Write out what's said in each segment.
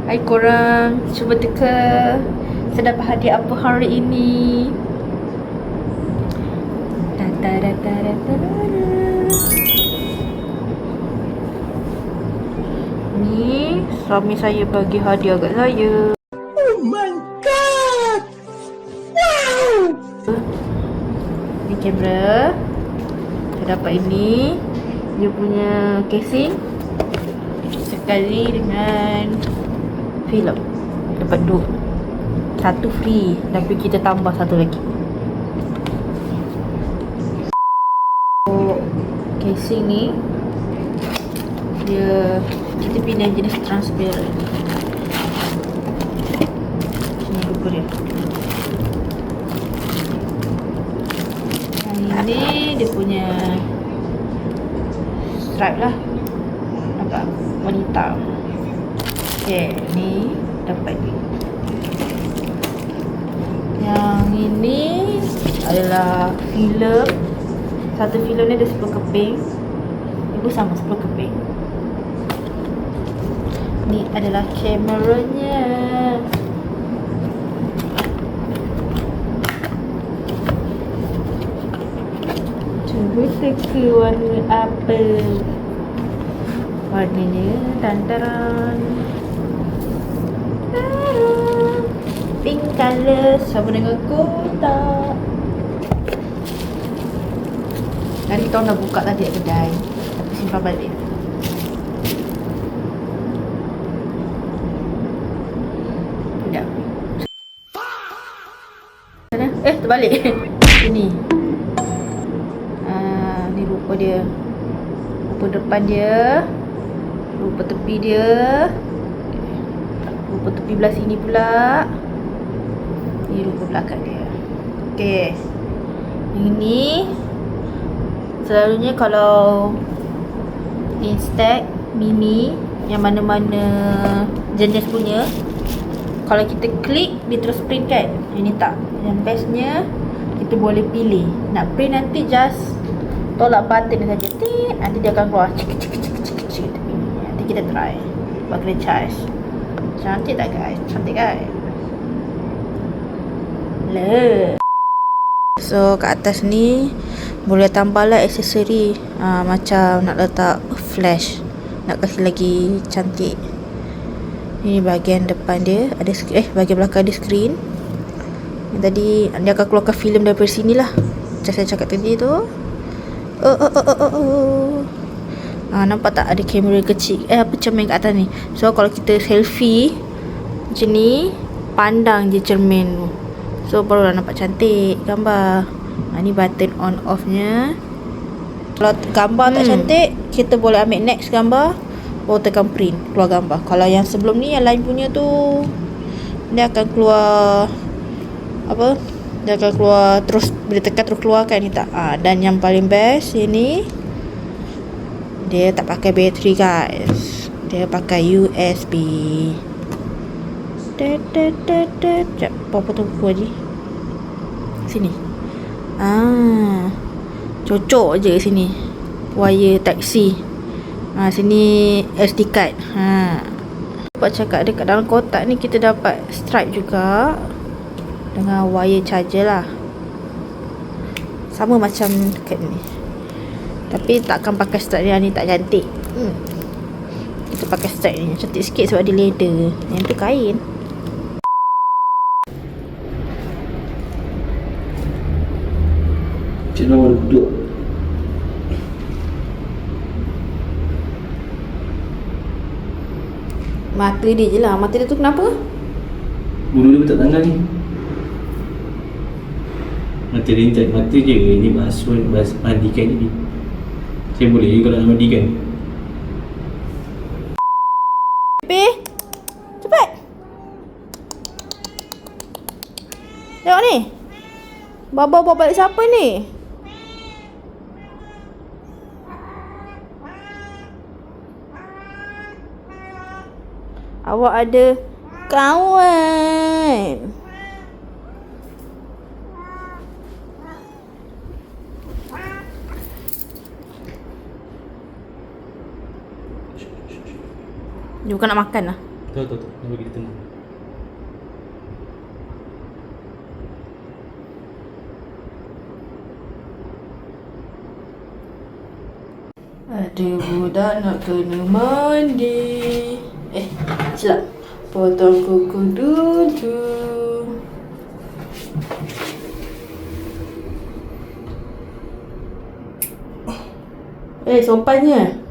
Hai korang, cuba teka saya dapat hadiah apa hari ini. Ni suami saya bagi hadiah kat saya. Oh my god! Wow! Ni kamera. Saya dapat ini. Dia punya casing sekali dengan filem. Dapat 2. Satu free, tapi kita tambah satu lagi. Casing ni dia, kita pilih yang jenis transparent. Sini buku dia. Yang ini dia punya stripe lah, nampak warna hitam. Okay, ni dapat ni. Yang ini adalah filem. Satu filem ni ada 10 keping. Ibu sama 10 keping. Ni adalah kameranya. Cuba teka warna apa. Warnanya tantaran. Pink colour sama dengan kotak. Hari kau dah buka tadi kat kedai, tapi simpan balik. Sekejap. Sana? Terbalik. Ini. Ni rupa dia. Rupa depan dia. Rupa tepi dia. Rupa tepi belah sini pula. Ni rupa belakang dia. Okey. Ini selalunya kalau Instax, Mini, yang mana-mana jenis punya, kalau kita klik dia terus print kan. Ini tak. Yang bestnya kita boleh pilih nak print, nanti just tolak button saja. Nanti dia akan keluar cik. Nanti kita try. Buat kena charge. Cantik tak guys? Cantik kan? So kat atas ni boleh tambah lah aksesori, macam nak letak flash, nak kasih lagi cantik. Ini bahagian depan dia ada bahagian belakang ada skrin. Yang tadi dia akan keluarkan filem daripada sini lah, macam saya cakap tadi tu. Nampak tak ada kamera kecil, cermin kat atas ni. So kalau kita selfie macam ni, pandang je cermin tu, so barulah nampak cantik gambar. Ni button on off nya. Kalau gambar tak cantik, kita boleh ambil next gambar, baru tekan print, keluar gambar. Kalau yang sebelum ni, yang lain punya tu, dia akan keluar apa? Dia akan keluar terus, bila tekan terus keluarkan ni tak. Dan yang paling best ini, dia tak pakai bateri guys. Dia pakai USB. Sekejap, potong buku lagi. Sini. Cocok je sini. Wire type C. Sini SD card. Dapat cakap dekat dalam kotak ni kita dapat stripe juga, dengan wire charger lah. Sama macam dekat ni. Tapi takkan pakai stripe ni tak cantik. Kita pakai stripe ni cantik sikit sebab dia leather. Yang tu kain. Cik Nawal duduk. Mata dia je lah. Mata dia tu kenapa? Bulu dia betul tanggal ni. Mata dia ni tak mata je. Ni basuh mandikan je ni. Saya boleh je kalau nak mandikan. Pepe, cepat. Tengok ni. Baba bawa balik siapa ni? Awak ada kawan. Dia bukan nak makan lah. Tahu. Dia bagi dia tengok. Ada budak nak kena mandi. Silap. Potong kuku dulu. Sopannya.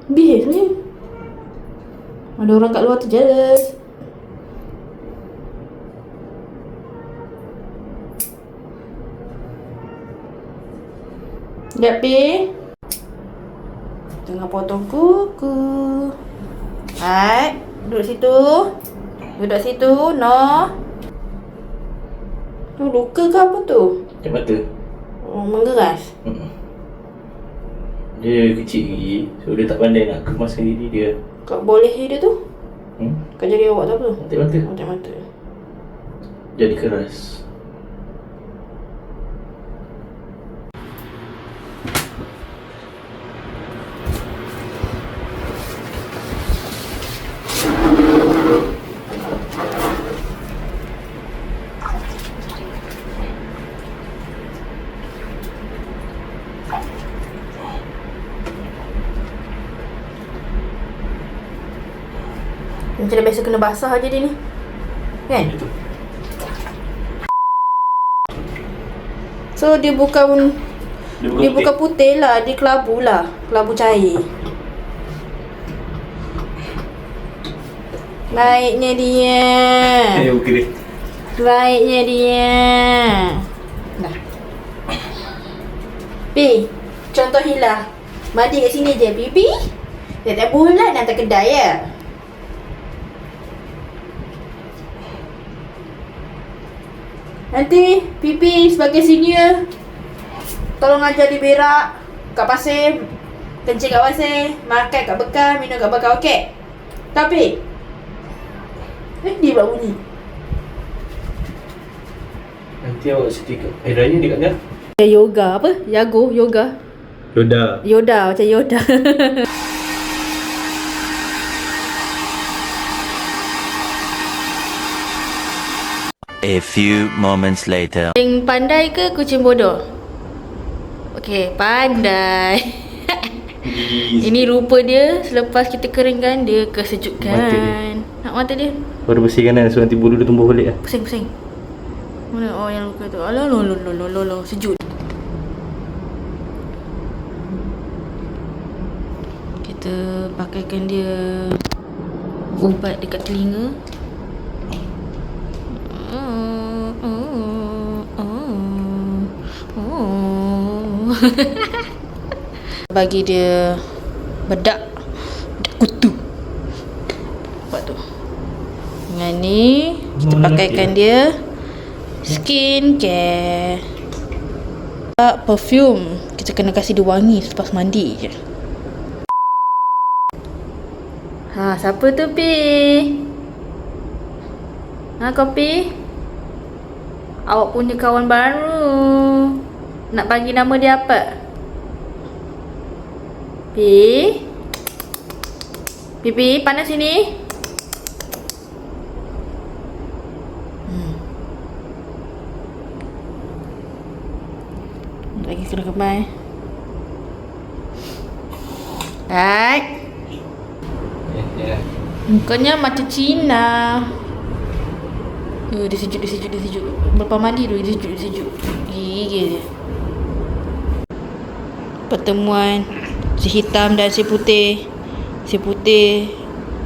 Behave ni. Ada orang kat luar tu jealous. Sekejap, Pi. Tengah potong kuku. Hai, duduk situ. Duduk situ, no. Tu luka ke apa tu? Macam mata. Menggeras. Dia kecil lagi. So dia tak pandai nak kemaskan diri dia. Kau boleh dia tu? Kau jadi awak tu apa? Mata. Macam mata. Jadi keras. Macam dah biasa kena basah aja dia ni. Kan? So dia bukan putih lah, dia kelabu lah. Kelabu cair. Baiknya dia. Okey dia. Baiknya dia. Dah. Pi, contoh hilah. Mandi kat sini je, Pi. Tiap-tiap bulan hantar kedai ya. Nanti Pipi sebagai senior tolong ajar dia berak kat pasir, kencing kat pasir, makan kat bekal, minum kat bekal, okey? Tapi dia pula bunyi. Nanti awak sedia air raya dekat dia. Yoga apa? Yoga. Yoda macam Yoda. A few moments later. Kucing pandai ke kucing bodoh? Okey, pandai. Ini rupa dia selepas kita keringkan, dia kesejukkan. Mata dia. Nak mata dia? Baru bersihkan kan, so nanti bulu dia tumbuh balik lah. Pusing. Mana yang luka tu? Alah, sejuk. Kita pakaikan dia ubat dekat telinga. Bagi dia bedak kutu. Buat tu. Dengan ni kita pakaikan dia skincare. Perfume kita kena kasih dia wangi selepas mandi je. Siapa tu, Pi? Kau Pi? Awak punya kawan baru. Nak bagi nama dia apa? Pipi, panas sini. Lagi kena kemai. Hai. Mukanya macam Cina. Dia sejuk. Lepas mandi dulu, dia sejuk. Gigil dia. Pertemuan si hitam dan si putih. Si putih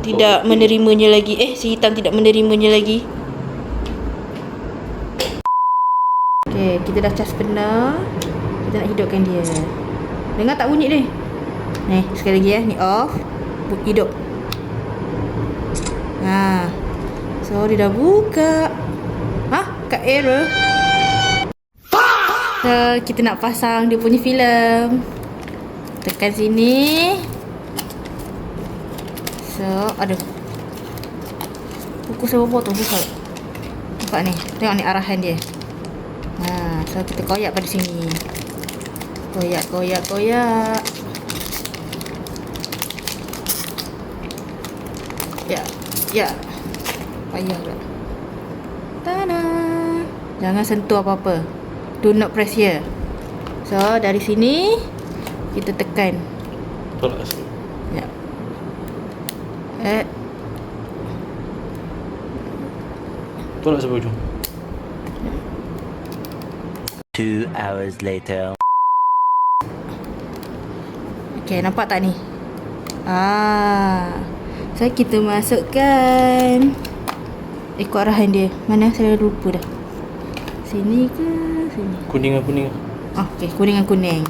tidak menerimanya lagi. Si hitam tidak menerimanya lagi. Okay, kita dah cas benar. Kita nak hidupkan dia. Dengar tak bunyi dia? Ni, sekali lagi ni off. Hidup. So dia dah buka. Kat error. So kita nak pasang dia punya filem. Tekan sini. So, aduh. Buku saya potong susah. Nampak ni. Tengok ni arahan dia. So kita koyak pada sini. Koyak, koyak, koyak. Ya, ya. Payah pula. Tada. Jangan sentuh apa-apa. Do not press here. So, dari sini kita tekan. Tolak sikit. Ya. Tolak sampai ujung. 2 hours later. Okay, nampak tak ni? So kita masukkan ikut arahan dia. Mana saya lupa dah. Sini ke sini? Kuning dengan kuning. Okay, kuning dengan kuning.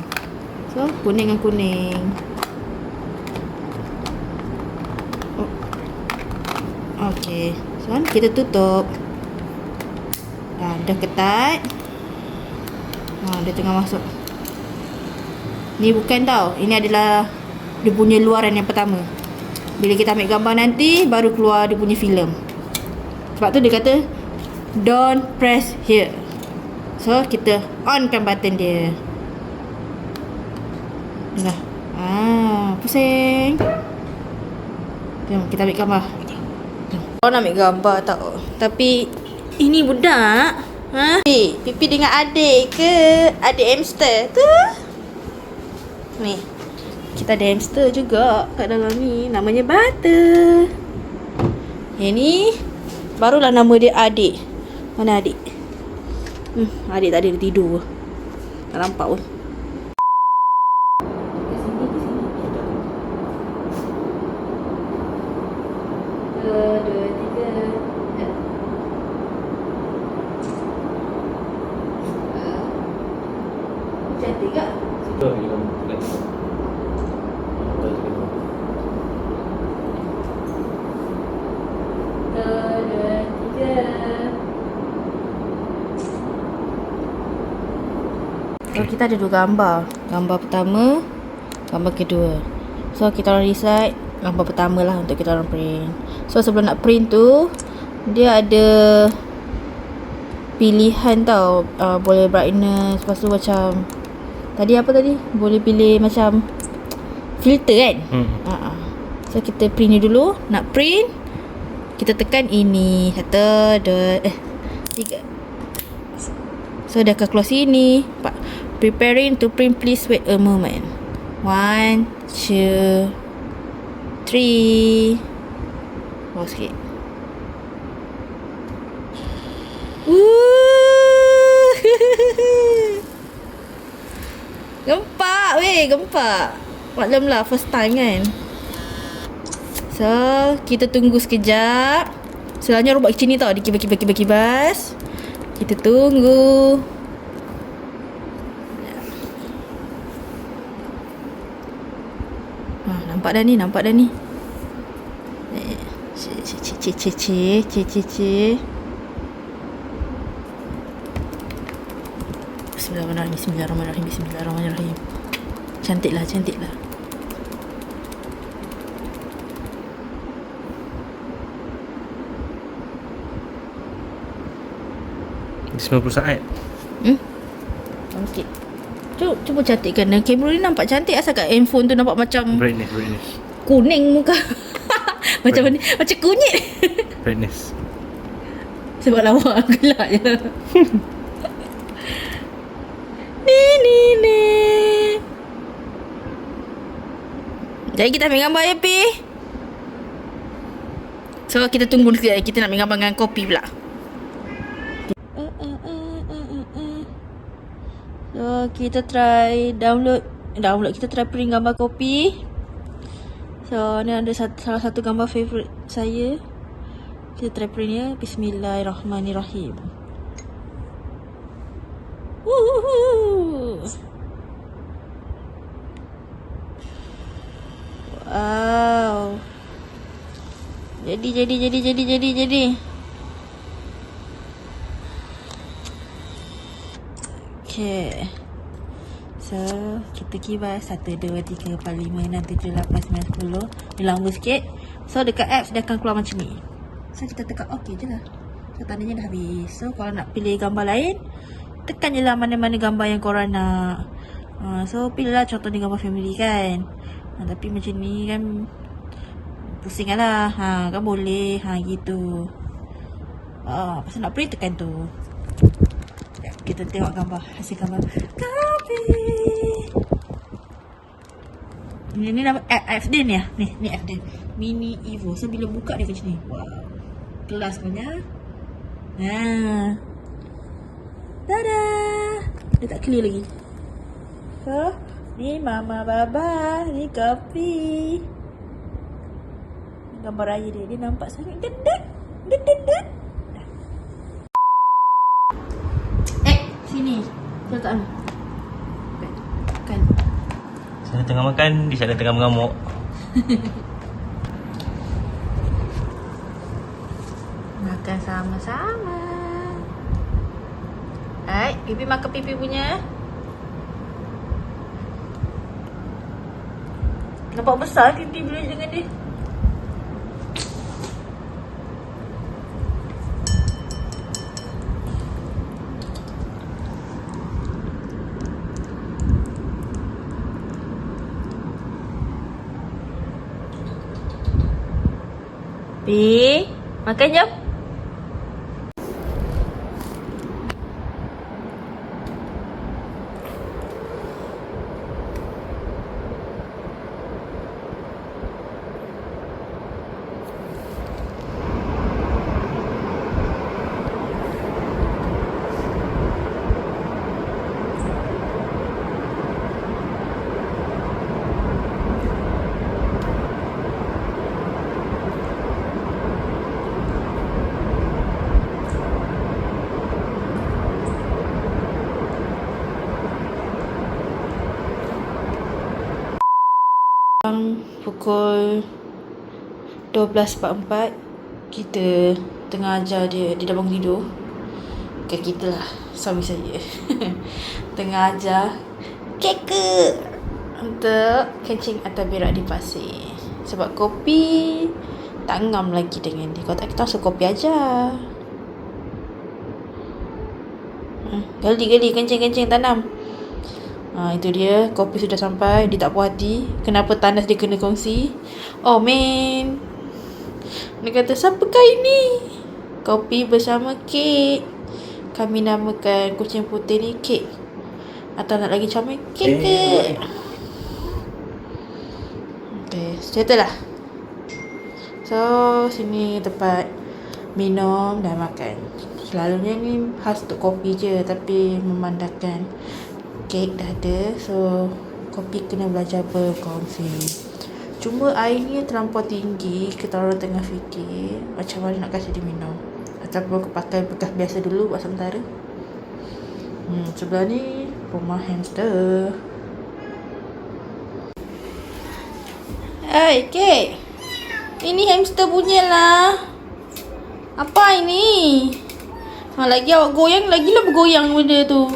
So, kuning dengan kuning. Okay, so kita tutup. Dah ketat. Dia tengah masuk. Ni bukan tau. Ini adalah dia punya luaran yang pertama. Bila kita ambil gambar nanti, baru keluar dia punya filem. Sebab tu dia kata don't press here. So, kita onkan button dia. Dah. Pusing. Jom, kita ambil gambar. Orang nak ambil gambar tau. Tapi ini budak. Pipi dengan adik ke? Adik hamster tu. Ni. Kita ada hamster juga kat dalam ni. Namanya Butter. Yang ni barulah nama dia adik. Mana adik? Adik tak ada, dia tidur. Tak nampak pun. Cantik tak? Situ lagi kamu dekat situ. So, kita ada 2 gambar. Gambar pertama, gambar kedua. So, kita orang decide gambar pertama lah untuk kita orang print. So, sebelum nak print tu, dia ada pilihan tau. Boleh brightness. Lepas tu macam tadi apa tadi? Boleh pilih macam filter kan? So, kita print ni dulu. Nak print, kita tekan ini. 1, 2, 3. So, dah akan keluar sini. Preparing to print, please wait a moment. 1, 2, 3. Bawah sikit. Gempak weh, gempak. Maklum lah, first time kan. So, kita tunggu sekejap. Selalunya orang buat macam ni tau, dikibas-kibas. Kita tunggu. Nampak dah ni, nampak dah ni. Bismillahirrahmanirrahim. Bismillahirrahmanirrahim. Bismillahirrahmanirrahim. Cantiklah, cantiklah. Di 90 saat. Lama sikit. Cuba cantikkan. Dan kamera ni nampak cantik. Asal kat handphone tu nampak macam Brightness. kuning muka. Macam mana? Macam kunyit. Brightness. Sebab lawa gelap je. Ni. Jadi kita ambil gambar ya, Pi. So, kita tunggu sekejap. Kita nak ambil gambar dengan kopi pula. So, kita try download. Kita try print gambar kopi. So, ni ada salah satu gambar favourite saya. Kita try print ya. Bismillahirrahmanirrahim. Wow. Jadi. Okay. So, kita kibas 1, 2, 3, 4, 5, 6, 7, 8, 9, 10. Dia lama sikit. So, dekat apps dia akan keluar macam ni. So, kita tekan OK je lah. So, tandanya dah habis. So, kalau nak pilih gambar lain, tekan je lah mana-mana gambar yang korang nak So pilih lah contoh ni gambar family kan. Tapi macam ni kan pusing lah. Kan boleh. Gitu. Pasal nak print tekan tu. Sekejap, kita tengok gambar. Hasil gambar. Copy. Ini nama FD ni ya. Ni FD. Mini Evo. So bila buka dia macam ni. Wow. Kelas punya. Dadah. Dia tak clear lagi. So, ni mama baba, ni kopi. Gambar raya dia, dia nampak sangat gendut. Gendut. Sini. Letak ni. Makan. Saya tengah makan, di sana tengah mengamuk. Makan sama-sama. Pipi makan pipi punya. Nampak besar pipi bila dengan dia. Pi, makan jom. Pukul 12.44 kita tengah ajar dia dah bangun tidur. Bukan kita lah, suami saya. Tengah ajar keke untuk kencing atau berak di pasir. Sebab kopi tak ngam lagi dengan dia. Kalau tak, kita langsung kopi ajar. Gali kencing tanam. Itu dia, kopi sudah sampai. Dia tak puas hati. Kenapa tandas dia kena kongsi? Oh man, dia kata, siapakah ini? Kopi bersama kek. Kami namakan kucing putih ni kek. Atau nak lagi comel, kek ke? Okay, settle lah. So, sini tempat minum dan makan. Selalunya ni khas untuk kopi je, tapi memandangkan kek dah ada, so kopi kena belajar berkongsi. Cuma air ni terlampau tinggi, kita orang tengah fikir macam mana nak kasi dia minum, ataupun pakai bekas biasa dulu buat sementara. Sebelah ni rumah hamster. Kek, ini hamster punya lah. Apa ini? Lagi awak goyang, lagilah bergoyang benda tu.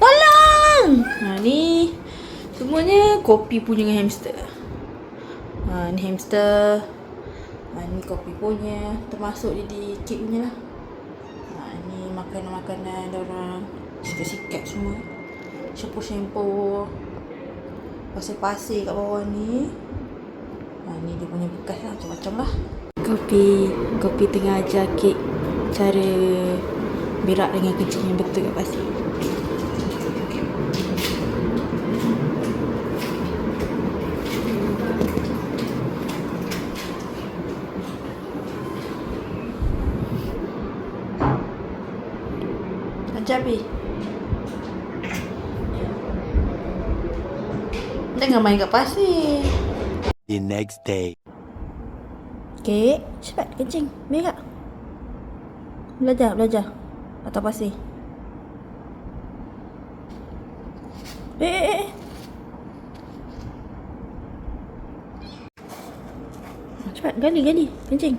Tolong! Ni semuanya kopi punya dengan hamster. Ni hamster. Ni kopi punya. Termasuk jadi kek punya lah. Ni makanan-makanan diorang. Sikat-sikat semua. Shampoo-shampoo. Pasir-pasir kat bawah ni. Ni dia punya bekas lah. Macam-macam lah. Kopi tengah ajar kek cara berak dengan kencing yang betul kat pasir. Jabi. Jangan main kat pasir. The next day. Kek, cepat kencing. Berak. Belajar. Atas pasir. Cepat, gali. Kencing.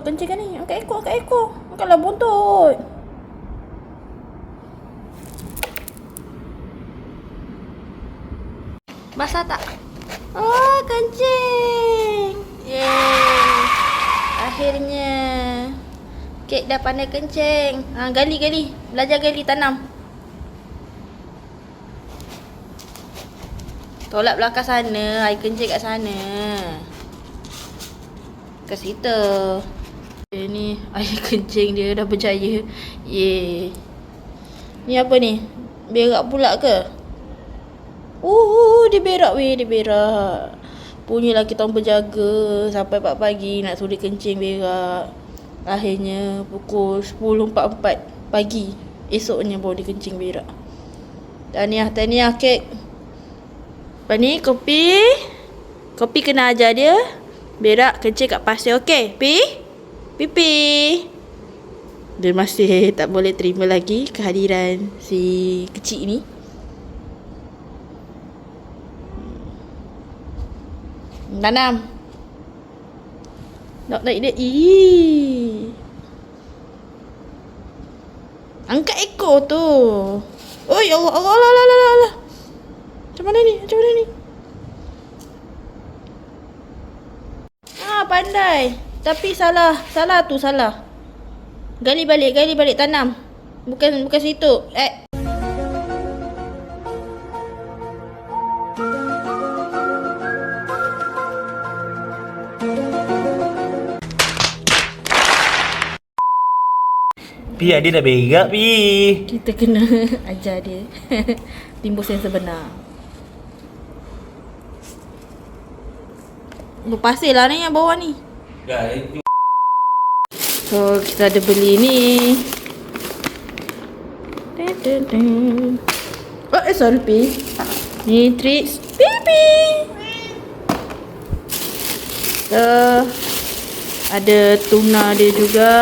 kencing kan ni. Angkat ekor. Angkatlah buntut. Basah tak? Oh, kencing. Yeay. Akhirnya. Kek dah pandai kencing. Gali. Belajar gali, tanam. Tolak belakang sana. Air kencing kat sana. Ke situ. Ni air kencing dia dah berjaya. Yeay. Ni apa ni? Berak pula ke? Dia berak weh, dia berak. Punyalah kita orang berjaga sampai 4 pagi nak suruh dia kencing berak. Akhirnya pukul 10.44 pagi esoknya baru dia kencing berak. Tahniah kek. Apa ni? Kopi kena ajar dia berak kencing kat pasir, okey? Pipi. Dia masih tak boleh terima lagi kehadiran si kecil ni. Tanam. Nak naik dia. Angkat ekor tu. Oh ya Allah. Macam mana ni? Pandai. Tapi salah. Gali balik tanam. Bukan situ. Pi, dia dah berak, Pi. Kita kena ajar dia timbus yang sebenar. Berpasir lah ni yang bawah ni. So kita ada beli ni. Sorry Pi. Ni treats Pipi. So ada tuna dia juga.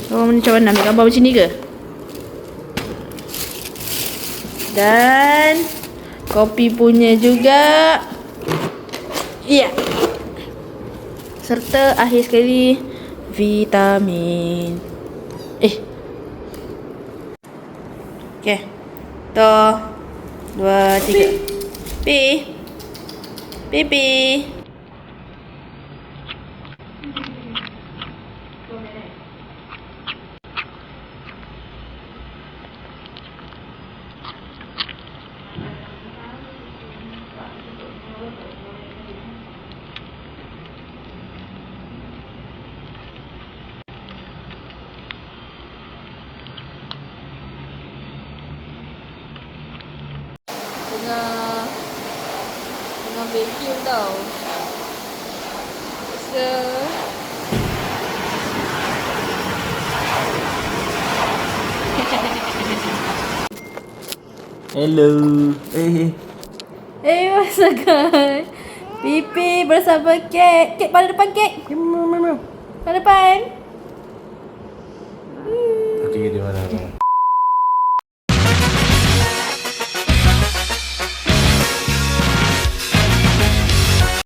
Macam mana ambil gambar macam ni ke? Dan kopi punya juga. Ya. Serta akhir sekali vitamin. Okay. 1, 2, 3. Pipi. Tengah vacuum tau. So Hello. masa kan Pipi bersama kek. Kek pada depan kek. Pada depan. Tadi dia mana?